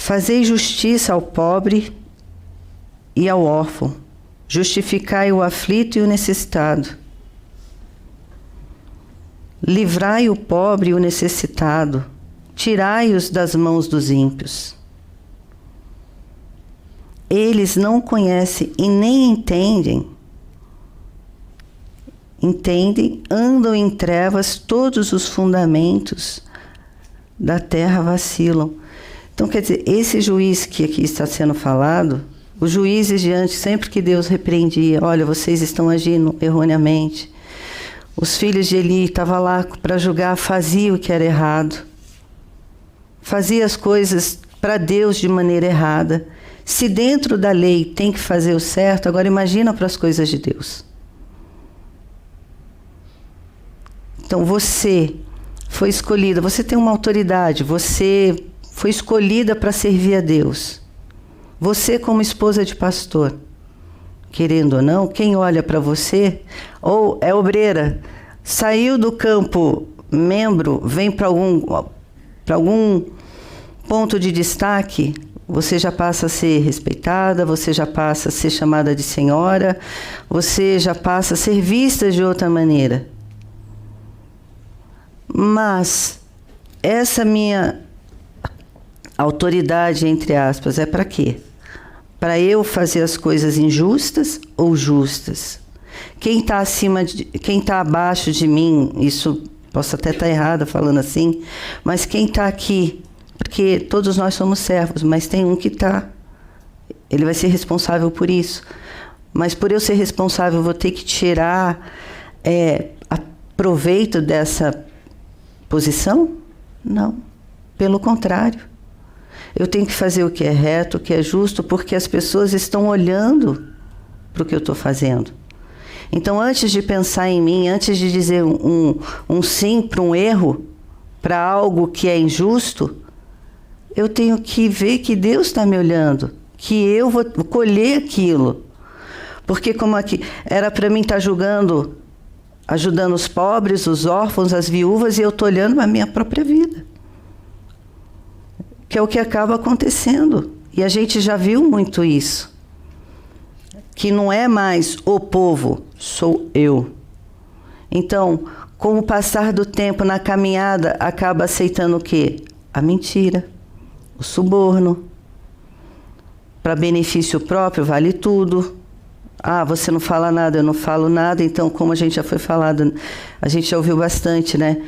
Fazei justiça ao pobre e ao órfão, justificai o aflito e o necessitado. Livrai o pobre e o necessitado, tirai-os das mãos dos ímpios. Eles não conhecem e nem entendem, andam em trevas, todos os fundamentos da terra vacilam. Então, quer dizer, esse juiz que aqui está sendo falado, os juízes diante, sempre que Deus repreendia, olha, vocês estão agindo erroneamente. Os filhos de Eli estavam lá para julgar, fazia o que era errado. Fazia as coisas para Deus de maneira errada. Se dentro da lei tem que fazer o certo, agora imagina para as coisas de Deus. Então você foi escolhida, você tem uma autoridade, você foi escolhida para servir a Deus. Você como esposa de pastor, querendo ou não, quem olha para você, ou é obreira, saiu do campo membro, vem para algum ponto de destaque, você já passa a ser respeitada, você já passa a ser chamada de senhora, você já passa a ser vista de outra maneira. Mas essa minha autoridade, entre aspas, é para quê? Para eu fazer as coisas injustas ou justas? Quem está abaixo de mim, isso posso até estar errada falando assim, mas quem está aqui, porque todos nós somos servos, mas tem um que está, ele vai ser responsável por isso. Mas por eu ser responsável, eu vou ter que tirar proveito dessa posição? Não, pelo contrário. Eu tenho que fazer o que é reto, o que é justo, porque as pessoas estão olhando para o que eu estou fazendo. Então, antes de pensar em mim, antes de dizer um sim para um erro, para algo que é injusto, eu tenho que ver que Deus está me olhando, que eu vou colher aquilo. Porque como aqui era para mim estar ajudando os pobres, os órfãos, as viúvas, e eu estou olhando para a minha própria vida. Que é o que acaba acontecendo. E a gente já viu muito isso. Que não é mais o povo, sou eu. Então, com o passar do tempo na caminhada, acaba aceitando o quê? A mentira, o suborno. Para benefício próprio, vale tudo. Ah, você não fala nada, eu não falo nada. Então, como a gente já foi falado, a gente já ouviu bastante, né?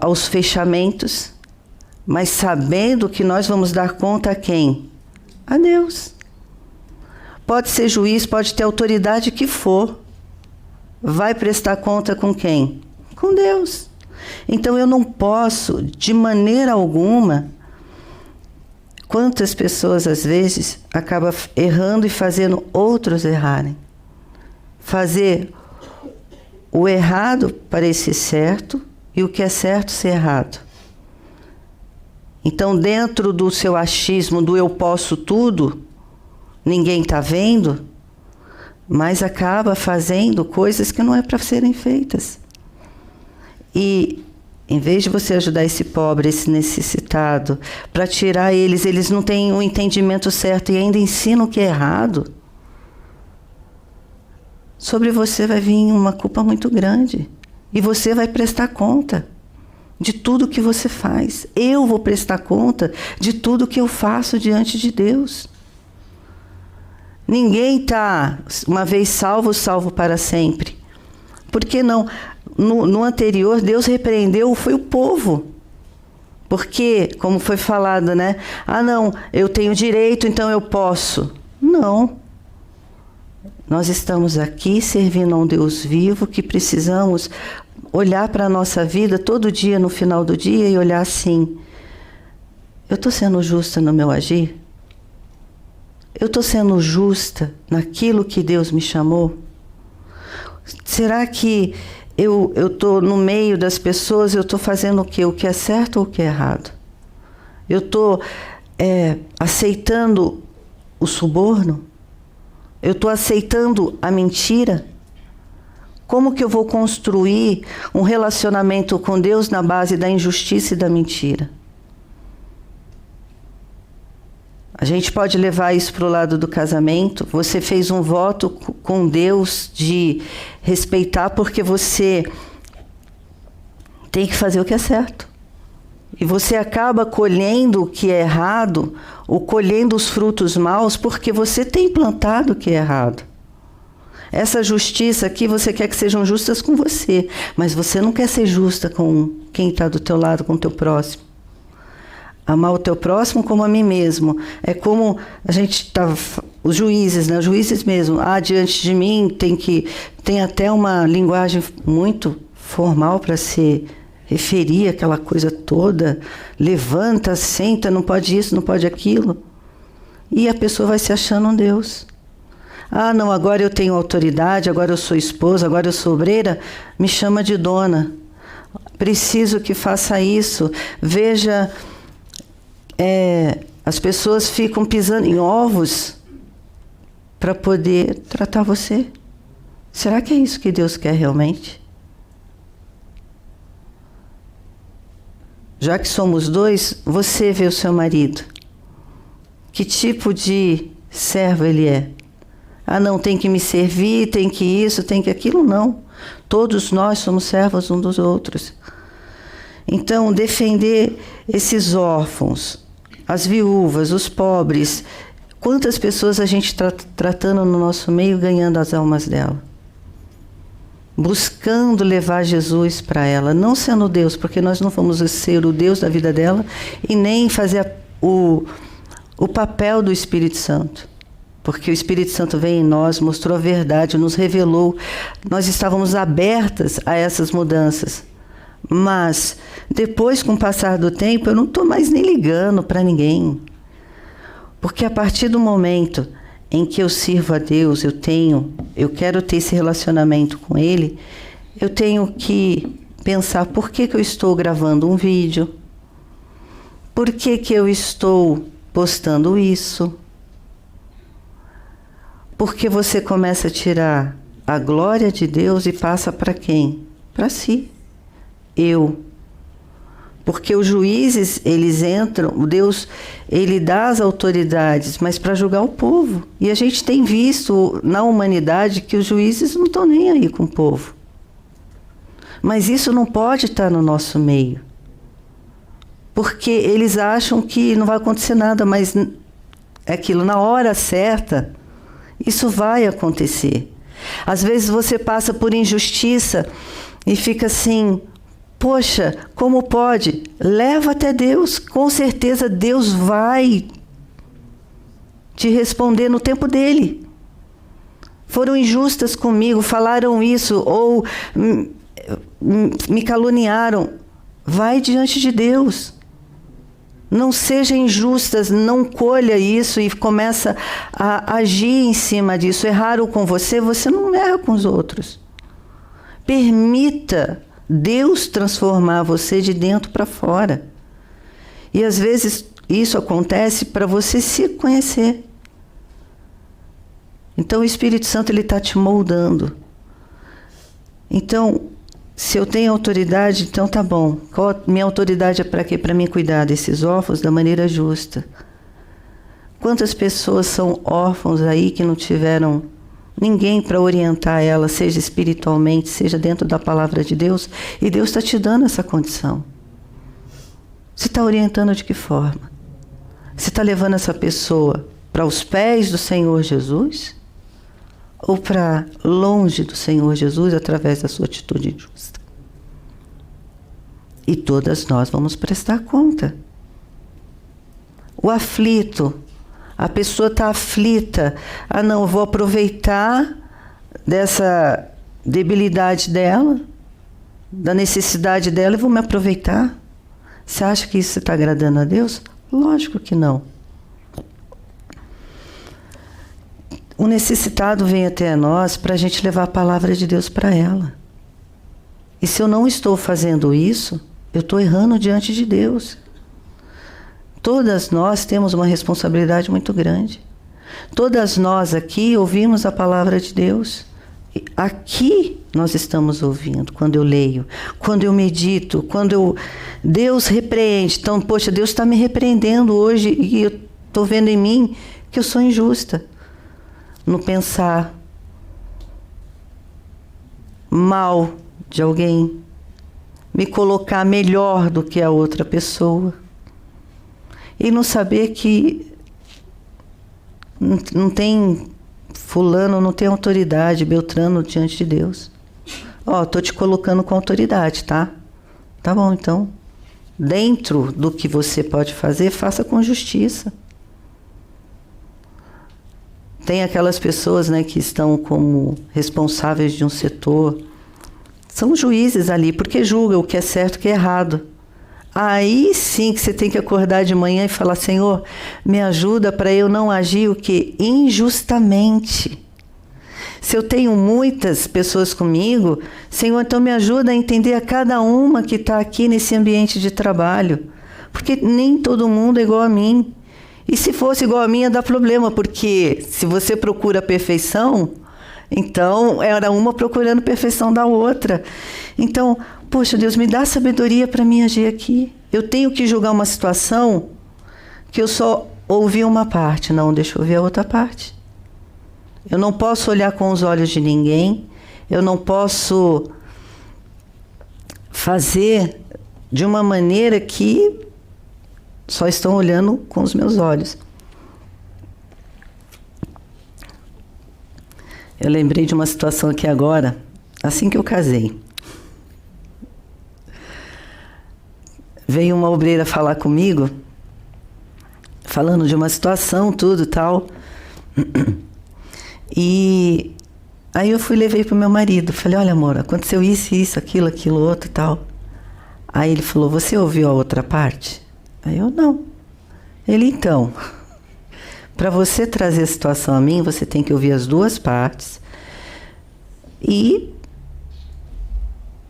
Aos fechamentos. Mas sabendo que nós vamos dar conta a quem? A Deus. Pode ser juiz, pode ter autoridade que for. Vai prestar conta com quem? Com Deus. Então eu não posso, de maneira alguma, quantas pessoas às vezes acabam errando e fazendo outros errarem. Fazer o errado parecer certo e o que é certo ser errado. Então, dentro do seu achismo, do eu posso tudo, ninguém está vendo, mas acaba fazendo coisas que não é para serem feitas. E, em vez de você ajudar esse pobre, esse necessitado, para tirar eles não têm o entendimento certo e ainda ensinam o que é errado, sobre você vai vir uma culpa muito grande. E você vai prestar conta de tudo que você faz. Eu vou prestar conta de tudo que eu faço diante de Deus. Ninguém está, uma vez salvo, salvo para sempre. Por que não? No anterior, Deus repreendeu, foi o povo. Porque, como foi falado, né? Ah, não, eu tenho direito, então eu posso. Não. Nós estamos aqui servindo a um Deus vivo que precisamos olhar para a nossa vida todo dia, no final do dia, e olhar assim: eu estou sendo justa no meu agir? Eu estou sendo justa naquilo que Deus me chamou? Será que eu estou no meio das pessoas, eu estou fazendo o quê? O que é certo ou o que é errado? Eu estou aceitando o suborno? Eu estou aceitando a mentira? Como que eu vou construir um relacionamento com Deus na base da injustiça e da mentira? A gente pode levar isso para o lado do casamento. Você fez um voto com Deus de respeitar porque você tem que fazer o que é certo. E você acaba colhendo o que é errado, ou colhendo os frutos maus, porque você tem plantado o que é errado. Essa justiça aqui, você quer que sejam justas com você, mas você não quer ser justa com quem está do teu lado, com o teu próximo. Amar o teu próximo como a mim mesmo. É como a gente está... Os juízes, né? Os juízes mesmo. Diante de mim tem até uma linguagem muito formal para se referir àquela coisa toda. Levanta, senta, não pode isso, não pode aquilo. E a pessoa vai se achando um Deus. Não, agora eu tenho autoridade, agora eu sou esposa, agora eu sou obreira. Me chama de dona. Preciso que faça isso. Veja... as pessoas ficam pisando em ovos para poder tratar você. Será que é isso que Deus quer realmente? Já que somos dois, você vê o seu marido. Que tipo de servo ele é? Não, tem que me servir, tem que isso, tem que aquilo. Não. Todos nós somos servos uns dos outros. Então, defender esses órfãos, as viúvas, os pobres, quantas pessoas a gente está tratando no nosso meio, ganhando as almas dela? Buscando levar Jesus para ela, não sendo Deus, porque nós não vamos ser o Deus da vida dela e nem fazer o papel do Espírito Santo. Porque o Espírito Santo veio em nós, mostrou a verdade, nos revelou. Nós estávamos abertas a essas mudanças. Mas, depois, com o passar do tempo, eu não estou mais nem ligando para ninguém. Porque a partir do momento em que eu sirvo a Deus, eu quero ter esse relacionamento com Ele, eu tenho que pensar por que eu estou gravando um vídeo, por que eu estou postando isso. Porque você começa a tirar a glória de Deus e passa para quem? Para si. Porque os juízes, eles entram, Deus, ele dá as autoridades, mas para julgar o povo. E a gente tem visto na humanidade que os juízes não estão nem aí com o povo. Mas isso não pode estar no nosso meio. Porque eles acham que não vai acontecer nada, mas é aquilo, na hora certa, isso vai acontecer. Às vezes você passa por injustiça e fica assim... Poxa, como pode? Leva até Deus. Com certeza Deus vai te responder no tempo dele. Foram injustas comigo, falaram isso, ou me caluniaram. Vai diante de Deus. Não seja injustas, não colha isso e começa a agir em cima disso. Erraram com você, você não erra com os outros. Permita Deus transformar você de dentro para fora. E às vezes isso acontece para você se conhecer. Então o Espírito Santo ele está te moldando. Então, se eu tenho autoridade, então tá bom. Minha autoridade é para quê? Para mim cuidar desses órfãos da maneira justa. Quantas pessoas são órfãos aí que não tiveram ninguém para orientar ela, seja espiritualmente, seja dentro da palavra de Deus, e Deus está te dando essa condição. Você está orientando de que forma? Você está levando essa pessoa para os pés do Senhor Jesus? Ou para longe do Senhor Jesus através da sua atitude justa? E todas nós vamos prestar conta. O aflito, a pessoa está aflita. Não, eu vou aproveitar dessa debilidade dela, da necessidade dela, e vou me aproveitar. Você acha que isso está agradando a Deus? Lógico que não. O necessitado vem até nós para a gente levar a palavra de Deus para ela. E se eu não estou fazendo isso, eu estou errando diante de Deus. Todas nós temos uma responsabilidade muito grande. Todas nós aqui ouvimos a palavra de Deus. Aqui nós estamos ouvindo, quando eu leio, quando eu medito, Deus repreende. Então, poxa, Deus está me repreendendo hoje e estou vendo em mim que eu sou injusta no pensar mal de alguém, me colocar melhor do que a outra pessoa e não saber que não tem fulano, não tem autoridade, Beltrano diante de Deus. Ó, tô te colocando com autoridade, tá? Tá bom, então, dentro do que você pode fazer, faça com justiça. Tem aquelas pessoas, né, que estão como responsáveis de um setor, são juízes ali, porque julgam o que é certo e o que é errado. Aí sim que você tem que acordar de manhã e falar: Senhor, me ajuda para eu não agir o quê? Injustamente. Se eu tenho muitas pessoas comigo, Senhor, então me ajuda a entender a cada uma que está aqui nesse ambiente de trabalho. Porque nem todo mundo é igual a mim. E se fosse igual a mim, ia dar problema, porque se você procura a perfeição, então era uma procurando a perfeição da outra. Então, poxa, Deus, me dá sabedoria para mim agir aqui. Eu tenho que julgar uma situação que eu só ouvi uma parte. Não, deixa eu ver a outra parte. Eu não posso olhar com os olhos de ninguém. Eu não posso fazer de uma maneira que só estão olhando com os meus olhos. Eu lembrei de uma situação aqui agora, assim que eu casei. Veio uma obreira falar comigo, falando de uma situação, tudo tal. E aí eu fui e levei para o meu marido. Falei: olha, amor, aconteceu isso, aquilo, outro e tal. Aí ele falou: você ouviu a outra parte? Aí eu: não. Ele: então, para você trazer a situação a mim, você tem que ouvir as duas partes. E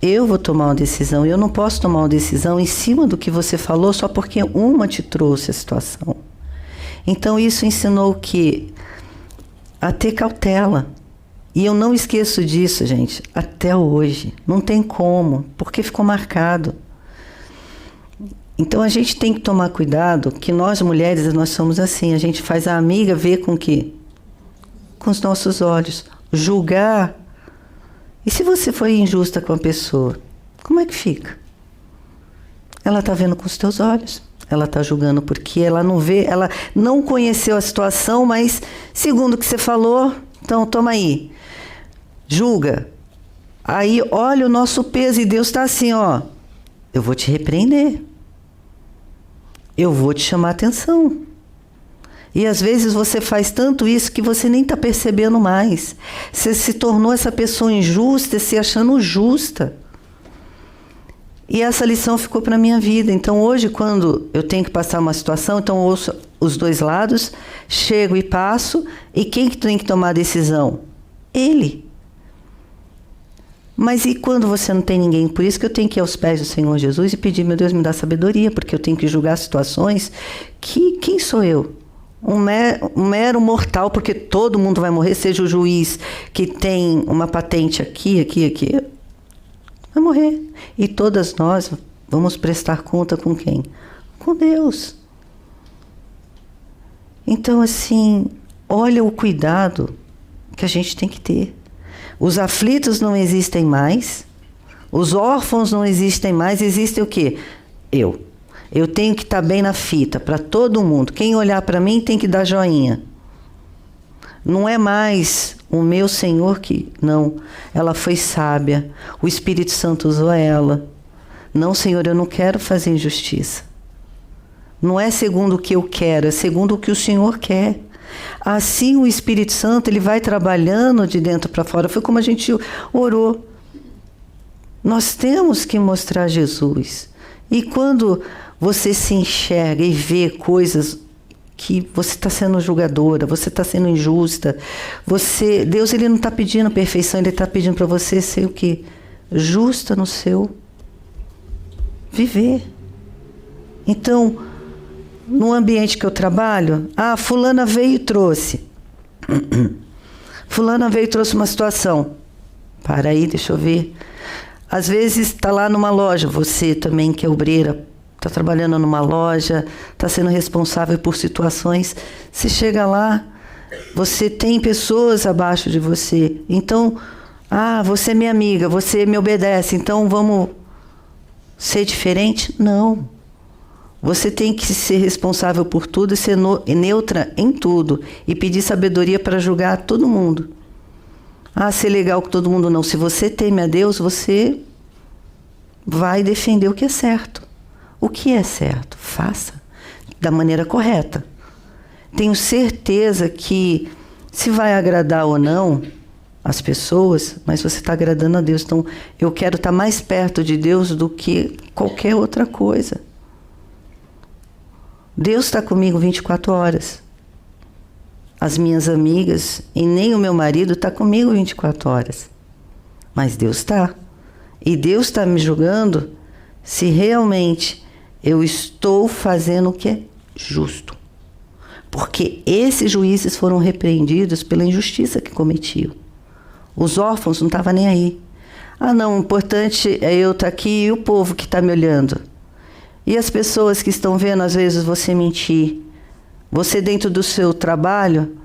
eu vou tomar uma decisão. Eu não posso tomar uma decisão em cima do que você falou só porque uma te trouxe a situação. Então isso ensinou o quê? A ter cautela. E eu não esqueço disso, gente, até hoje. Não tem como, porque ficou marcado. Então a gente tem que tomar cuidado, que nós mulheres, nós somos assim, a gente faz a amiga ver com que? Com os nossos olhos. Julgar. E se você foi injusta com a pessoa, como é que fica? Ela está vendo com os teus olhos. Ela está julgando porque ela não vê, ela não conheceu a situação, mas segundo o que você falou, então toma aí. Julga. Aí olha o nosso peso e Deus está assim, ó. Eu vou te repreender. Eu vou te chamar a atenção. E às vezes você faz tanto isso que você nem está percebendo mais. Você se tornou essa pessoa injusta, se achando justa. E essa lição ficou para a minha vida. Então hoje, quando eu tenho que passar uma situação, então eu ouço os dois lados, chego e passo, e quem que tem que tomar a decisão? Ele. Mas e quando você não tem ninguém? Por isso que eu tenho que ir aos pés do Senhor Jesus e pedir: meu Deus, me dá sabedoria, porque eu tenho que julgar situações que... Quem sou eu? Um mero mortal, porque todo mundo vai morrer, seja o juiz que tem uma patente aqui, vai morrer. E todas nós vamos prestar conta com quem? Com Deus. Então, assim, olha o cuidado que a gente tem que ter. Os aflitos não existem mais, os órfãos não existem mais, existe o quê? Eu. Eu tenho que estar bem na fita, para todo mundo. Quem olhar para mim tem que dar joinha. Não é mais o meu Senhor que... Não, ela foi sábia. O Espírito Santo usou ela. Não, Senhor, eu não quero fazer injustiça. Não é segundo o que eu quero, é segundo o que o Senhor quer. Assim o Espírito Santo, ele vai trabalhando de dentro para fora. Foi como a gente orou. Nós temos que mostrar Jesus. E quando você se enxerga e vê coisas que você está sendo julgadora, você está sendo injusta, Deus, ele não está pedindo perfeição, ele está pedindo para você ser o quê? Justa no seu viver. Então, no ambiente que eu trabalho, fulana veio e trouxe. Fulana veio e trouxe uma situação. Para aí, deixa eu ver. Às vezes está lá numa loja, você também que é obreira, está trabalhando numa loja, está sendo responsável por situações. Você chega lá, você tem pessoas abaixo de você. Então, você é minha amiga, você me obedece, então vamos ser diferente? Não. Você tem que ser responsável por tudo e ser neutra em tudo. E pedir sabedoria para julgar todo mundo. Ser legal com todo mundo não. Se você teme a Deus, você vai defender o que é certo. O que é certo? Faça da maneira correta. Tenho certeza que se vai agradar ou não as pessoas, mas você está agradando a Deus. Então, eu quero estar mais perto de Deus do que qualquer outra coisa. Deus está comigo 24 horas. As minhas amigas e nem o meu marido está comigo 24 horas. Mas Deus está. E Deus está me julgando se realmente eu estou fazendo o que é justo. Porque esses juízes foram repreendidos pela injustiça que cometiam. Os órfãos não estavam nem aí. Não, o importante é eu estar aqui e o povo que está me olhando. E as pessoas que estão vendo, às vezes, você mentir. Você, dentro do seu trabalho,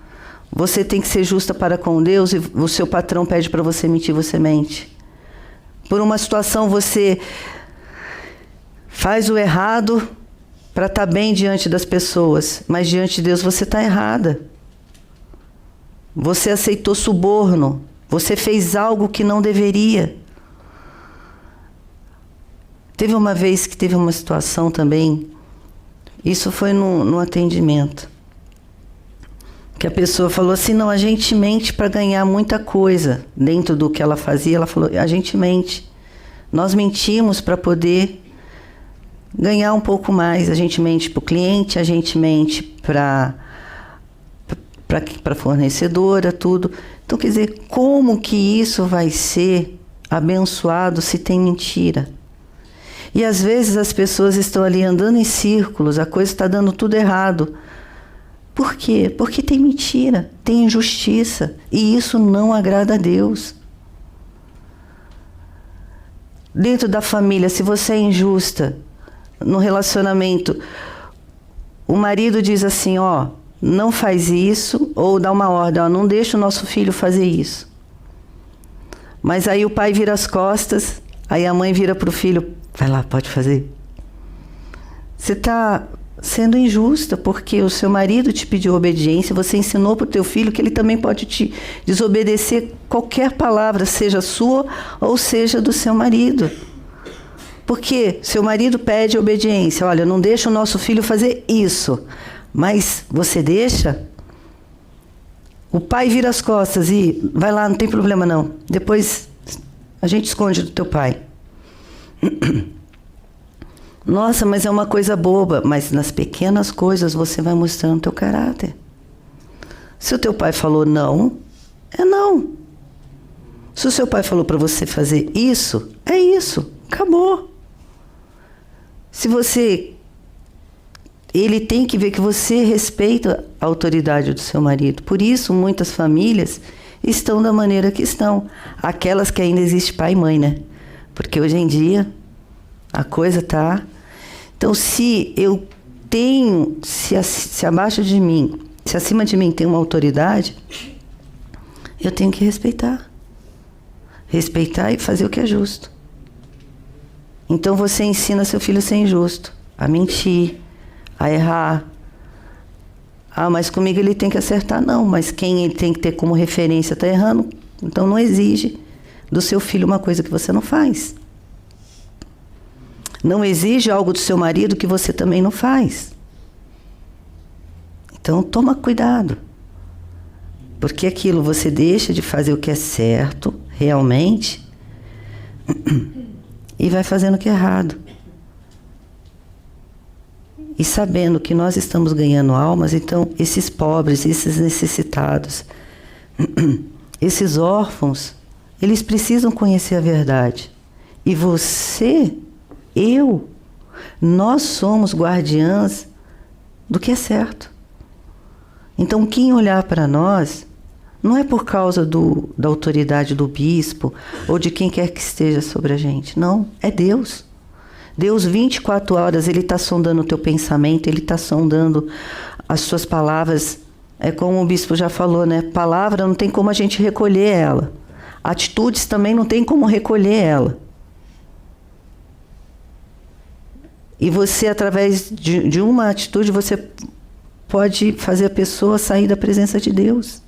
você tem que ser justa para com Deus e o seu patrão pede para você mentir, você mente. Por uma situação, você faz o errado para estar bem diante das pessoas, mas diante de Deus você está errada. Você aceitou suborno, você fez algo que não deveria. Teve uma vez que teve uma situação também, isso foi no atendimento, que a pessoa falou assim, não, a gente mente para ganhar muita coisa. Dentro do que ela fazia, ela falou, a gente mente. Nós mentimos para poder ganhar um pouco mais. A gente mente para o cliente, a gente mente para fornecedora, tudo. Então, quer dizer, como que isso vai ser abençoado se tem mentira? E às vezes as pessoas estão ali andando em círculos, a coisa está dando tudo errado. Por quê? Porque tem mentira, tem injustiça, e isso não agrada a Deus. Dentro da família, se você é injusta, no relacionamento, o marido diz assim, não faz isso, ou dá uma ordem, não deixa o nosso filho fazer isso. Mas aí o pai vira as costas, aí a mãe vira para o filho, vai lá, pode fazer. Você está sendo injusta, porque o seu marido te pediu obediência, você ensinou para o teu filho que ele também pode te desobedecer qualquer palavra, seja sua ou seja do seu marido. Porque seu marido pede obediência, olha, não deixa o nosso filho fazer isso, mas você deixa? O pai vira as costas e vai lá, não tem problema não, depois a gente esconde do teu pai. Nossa, mas é uma coisa boba. Mas nas pequenas coisas você vai mostrando o teu caráter. Se o teu pai falou não, é não. Se o seu pai falou para você fazer isso, é isso. Acabou. Se você... Ele tem que ver que você respeita a autoridade do seu marido. Por isso, muitas famílias estão da maneira que estão. Aquelas que ainda existe pai e mãe, né? Porque hoje em dia a coisa tá... Então, se eu tenho, se abaixo de mim, se acima de mim tem uma autoridade, eu tenho que respeitar. Respeitar e fazer o que é justo. Então, você ensina seu filho a ser injusto, a mentir, a errar. Mas comigo ele tem que acertar. Não, mas quem ele tem que ter como referência está errando. Então, não exige do seu filho uma coisa que você não faz. Não exige algo do seu marido que você também não faz. Então, toma cuidado. Porque aquilo você deixa de fazer o que é certo, realmente, e vai fazendo o que é errado. E sabendo que nós estamos ganhando almas, então, esses pobres, esses necessitados, esses órfãos, eles precisam conhecer a verdade. E você, nós somos guardiãs do que é certo. Então, quem olhar para nós, não é por causa da autoridade do bispo ou de quem quer que esteja sobre a gente. Não, é Deus. Deus, 24 horas, Ele está sondando o teu pensamento, Ele está sondando as suas palavras. É como o bispo já falou, né? Palavra não tem como a gente recolher ela. Atitudes também não tem como recolher ela. E você, através de uma atitude, você pode fazer a pessoa sair da presença de Deus.